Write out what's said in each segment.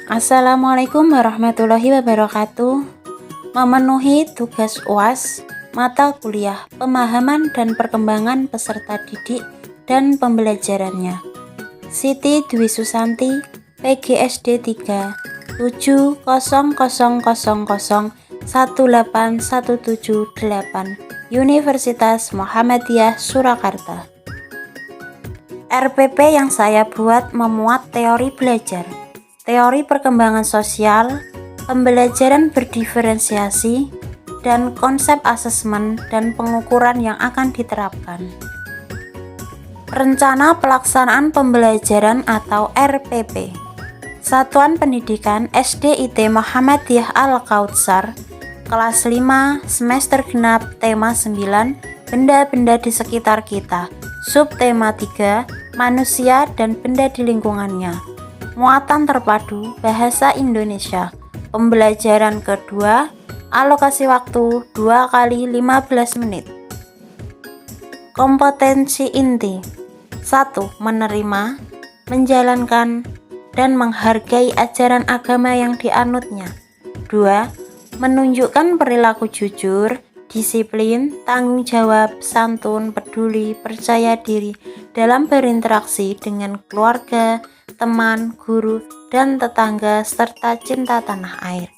Assalamualaikum warahmatullahi wabarakatuh. Memenuhi tugas UAS, mata kuliah pemahaman dan perkembangan peserta didik dan pembelajarannya. Siti Dwi Susanti, PGSD 3 70000018178 Universitas Muhammadiyah Surakarta. RPP yang saya buat memuat teori belajar, teori perkembangan sosial, pembelajaran berdiferensiasi, dan konsep asesmen dan pengukuran yang akan diterapkan. Rencana Pelaksanaan Pembelajaran atau RPP. Satuan Pendidikan SDIT Muhammadiyah Al-Kautsar, kelas 5, semester genap, tema 9, benda-benda di sekitar kita, subtema 3, manusia dan benda di lingkungannya. Muatan terpadu bahasa Indonesia. Pembelajaran kedua, alokasi waktu 2 kali 15 menit. Kompetensi inti. 1. Menerima, menjalankan, dan menghargai ajaran agama yang dianutnya. 2. Menunjukkan perilaku jujur, disiplin, tanggung jawab, santun, peduli, percaya diri dalam berinteraksi dengan keluarga, teman, guru, dan tetangga, serta cinta tanah air.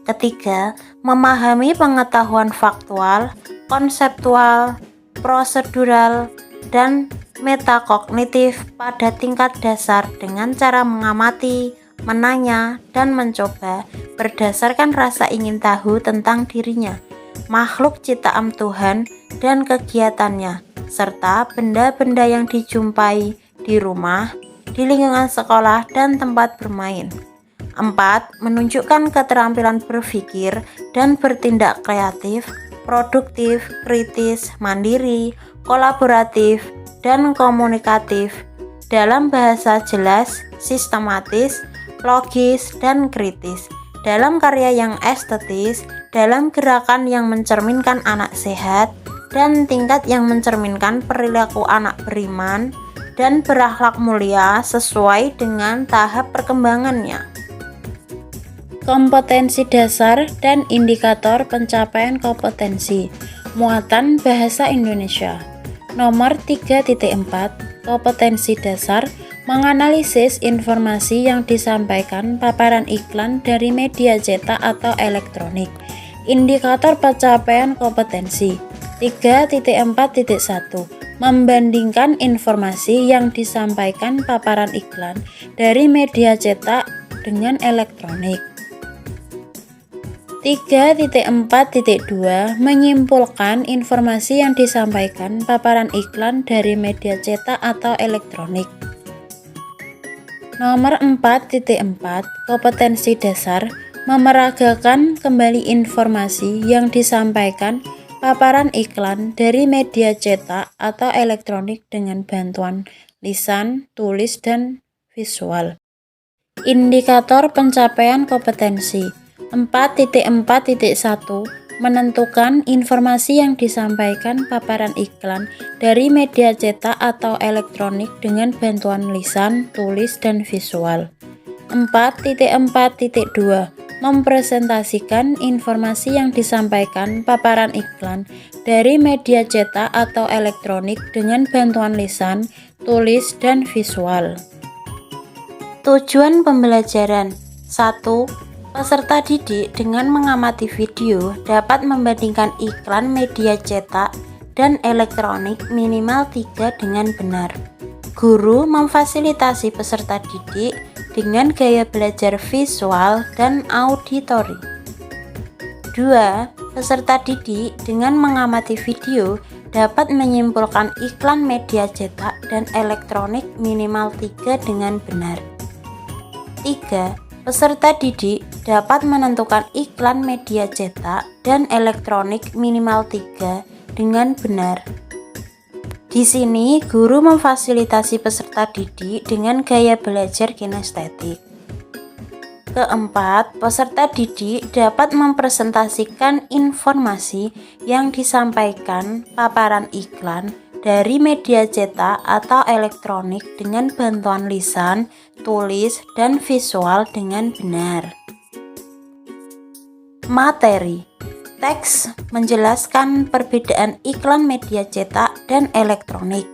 Ketiga, memahami pengetahuan faktual, konseptual, prosedural, dan metakognitif pada tingkat dasar dengan cara mengamati, menanya, dan mencoba berdasarkan rasa ingin tahu tentang dirinya, makhluk ciptaan Tuhan dan kegiatannya, serta benda-benda yang dijumpai di rumah, di lingkungan sekolah, dan tempat bermain. 4. Menunjukkan keterampilan berpikir dan bertindak kreatif, produktif, kritis, mandiri, kolaboratif, dan komunikatif dalam bahasa jelas, sistematis, logis, dan kritis, dalam karya yang estetis, dalam gerakan yang mencerminkan anak sehat, dan tingkat yang mencerminkan perilaku anak beriman dan berakhlak mulia sesuai dengan tahap perkembangannya. Kompetensi dasar dan indikator pencapaian kompetensi. Muatan bahasa Indonesia. Nomor 3.4, kompetensi dasar, menganalisis informasi yang disampaikan paparan iklan dari media cetak atau elektronik. Indikator pencapaian kompetensi. 3.4.1, membandingkan informasi yang disampaikan paparan iklan dari media cetak dengan elektronik. 3.4.2, menyimpulkan informasi yang disampaikan paparan iklan dari media cetak atau elektronik. Nomor 4.4, kompetensi dasar, memeragakan kembali informasi yang disampaikan paparan iklan dari media cetak atau elektronik dengan bantuan lisan, tulis, dan visual. Indikator pencapaian kompetensi. 4.4.1, menentukan informasi yang disampaikan paparan iklan dari media cetak atau elektronik dengan bantuan lisan, tulis, dan visual. 4.4.2, mempresentasikan informasi yang disampaikan paparan iklan dari media cetak atau elektronik dengan bantuan lisan, tulis, dan visual. Tujuan pembelajaran. 1. Peserta didik dengan mengamati video dapat membandingkan iklan media cetak dan elektronik minimal 3 dengan benar. Guru memfasilitasi peserta didik dengan gaya belajar visual dan auditori. 2. Peserta didik dengan mengamati video dapat menyimpulkan iklan media cetak dan elektronik minimal 3 dengan benar. 3. Peserta didik dapat menentukan iklan media cetak dan elektronik minimal 3 dengan benar. Di sini, guru memfasilitasi peserta didik dengan gaya belajar kinestetik. Keempat, peserta didik dapat mempresentasikan informasi yang disampaikan paparan iklan dari media cetak atau elektronik dengan bantuan lisan, tulis, dan visual dengan benar. Materi. Teks menjelaskan perbedaan iklan media cetak dan elektronik.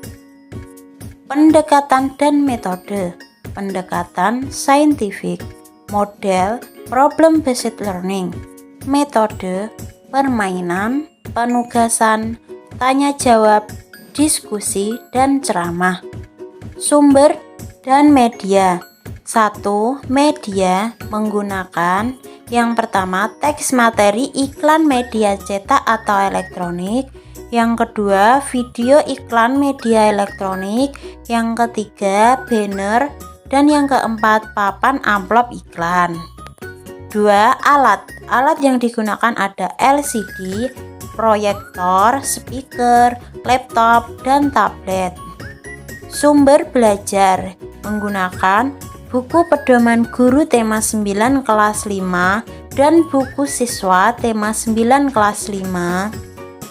Pendekatan dan metode. Pendekatan saintifik. Model problem based learning. Metode permainan, penugasan, tanya jawab, diskusi, dan ceramah. Sumber dan media. 1. Media menggunakan yang pertama teks materi iklan media cetak atau elektronik, yang kedua video iklan media elektronik, yang ketiga banner, dan yang keempat papan amplop iklan. 2. Alat yang digunakan ada LCD, proyektor, speaker, laptop, dan tablet. Sumber belajar menggunakan buku pedoman guru tema 9 kelas 5 dan buku siswa tema 9 kelas 5,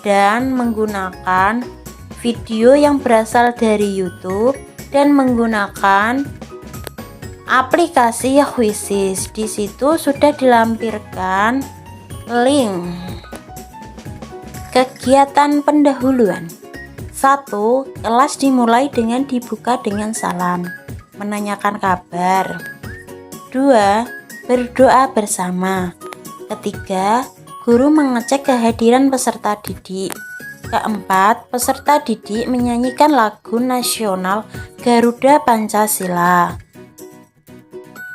dan menggunakan video yang berasal dari YouTube dan menggunakan aplikasi Quizzes. Di situ sudah dilampirkan link. Kegiatan pendahuluan. 1. Kelas dimulai dengan dibuka dengan salam, menanyakan kabar. 2. Berdoa bersama. Ketiga, guru mengecek kehadiran peserta didik. Keempat, peserta didik menyanyikan lagu nasional Garuda Pancasila,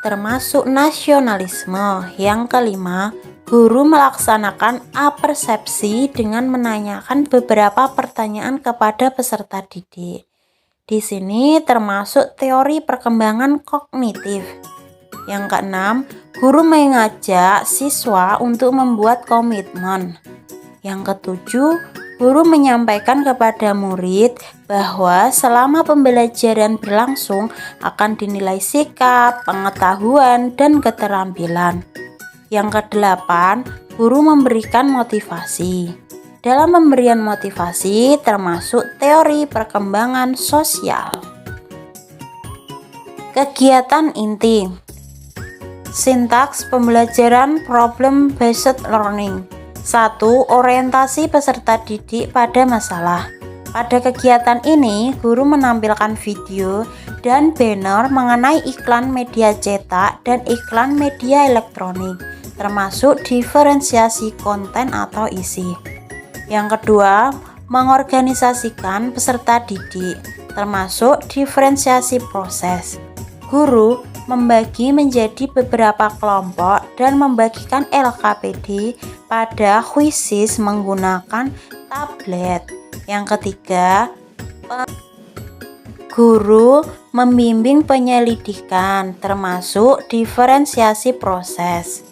termasuk nasionalisme. Yang kelima, guru melaksanakan apersepsi dengan menanyakan beberapa pertanyaan kepada peserta didik. Di sini termasuk teori perkembangan kognitif. Yang keenam, guru mengajak siswa untuk membuat komitmen. Yang ketujuh, guru menyampaikan kepada murid bahwa selama pembelajaran berlangsung akan dinilai sikap, pengetahuan, dan keterampilan. Yang kedelapan, guru memberikan motivasi. Dalam pemberian motivasi termasuk teori perkembangan sosial. Kegiatan inti. Sintaks pembelajaran problem based learning. 1. Orientasi peserta didik pada masalah. Pada kegiatan ini, guru menampilkan video dan banner mengenai iklan media cetak dan iklan media elektronik, termasuk diferensiasi konten atau isi. Yang kedua, mengorganisasikan peserta didik, termasuk diferensiasi proses. Guru membagi menjadi beberapa kelompok dan membagikan LKPD pada Quizzes menggunakan tablet. Yang ketiga, guru membimbing penyelidikan, termasuk diferensiasi proses.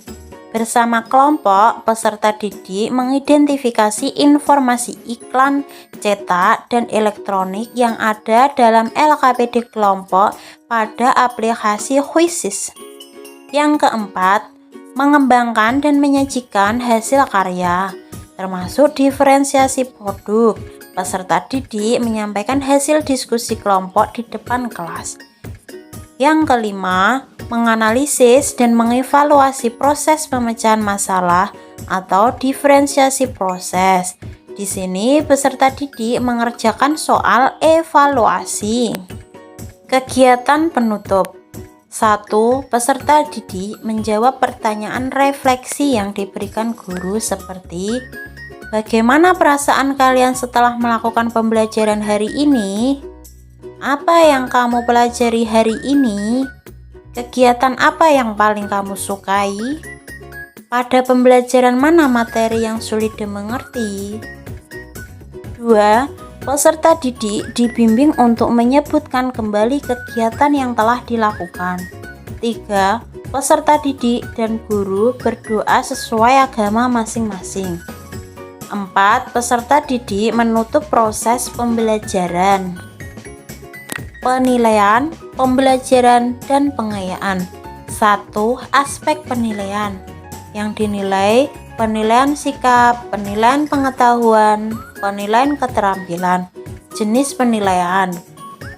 Bersama kelompok, peserta didik mengidentifikasi informasi iklan cetak dan elektronik yang ada dalam LKPD kelompok pada aplikasi Quizzes. Yang keempat, mengembangkan dan menyajikan hasil karya, termasuk diferensiasi produk. Peserta didik menyampaikan hasil diskusi kelompok di depan kelas. Yang kelima, menganalisis dan mengevaluasi proses pemecahan masalah atau diferensiasi proses. Di sini peserta didik mengerjakan soal evaluasi. Kegiatan penutup. 1. Peserta didik menjawab pertanyaan refleksi yang diberikan guru seperti bagaimana perasaan kalian setelah melakukan pembelajaran hari ini? Apa yang kamu pelajari hari ini? Kegiatan apa yang paling kamu sukai? Pada pembelajaran mana materi yang sulit dimengerti? 2. Peserta didik dibimbing untuk menyebutkan kembali kegiatan yang telah dilakukan. 3. Peserta didik dan guru berdoa sesuai agama masing-masing. 4. Peserta didik menutup proses pembelajaran. Penilaian, pembelajaran, dan pengayaan. 1. Aspek penilaian yang dinilai: penilaian sikap, penilaian pengetahuan, penilaian keterampilan. Jenis penilaian.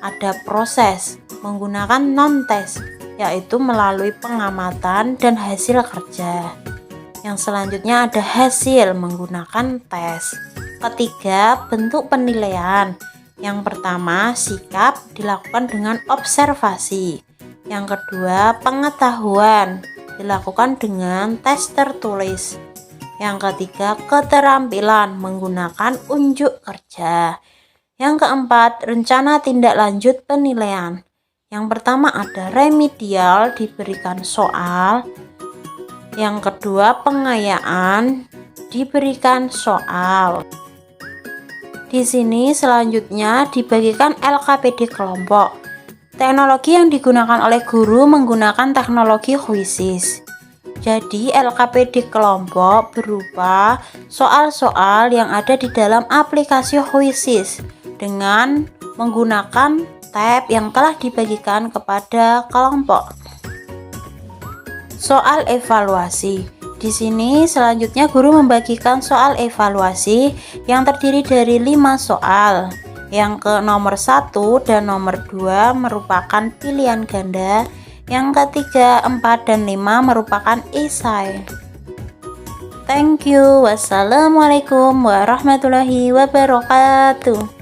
Ada proses menggunakan non-tes, yaitu melalui pengamatan dan hasil kerja. Yang selanjutnya ada hasil menggunakan tes. Ketiga, bentuk penilaian. Yang pertama, sikap dilakukan dengan observasi. Yang kedua, pengetahuan dilakukan dengan tes tertulis. Yang ketiga, keterampilan menggunakan unjuk kerja. Yang keempat, rencana tindak lanjut penilaian. Yang pertama ada remedial, diberikan soal. Yang kedua, pengayaan, diberikan soal. Di sini selanjutnya dibagikan LKPD kelompok. Teknologi yang digunakan oleh guru menggunakan teknologi Quizzes. Jadi LKPD kelompok berupa soal-soal yang ada di dalam aplikasi Quizzes dengan menggunakan tab yang telah dibagikan kepada kelompok. Soal evaluasi. Di sini selanjutnya guru membagikan soal evaluasi yang terdiri dari 5 soal. Yang ke nomor 1 dan nomor 2 merupakan pilihan ganda. Yang ketiga, 4 dan 5 merupakan esai. Thank you. Wassalamualaikum warahmatullahi wabarakatuh.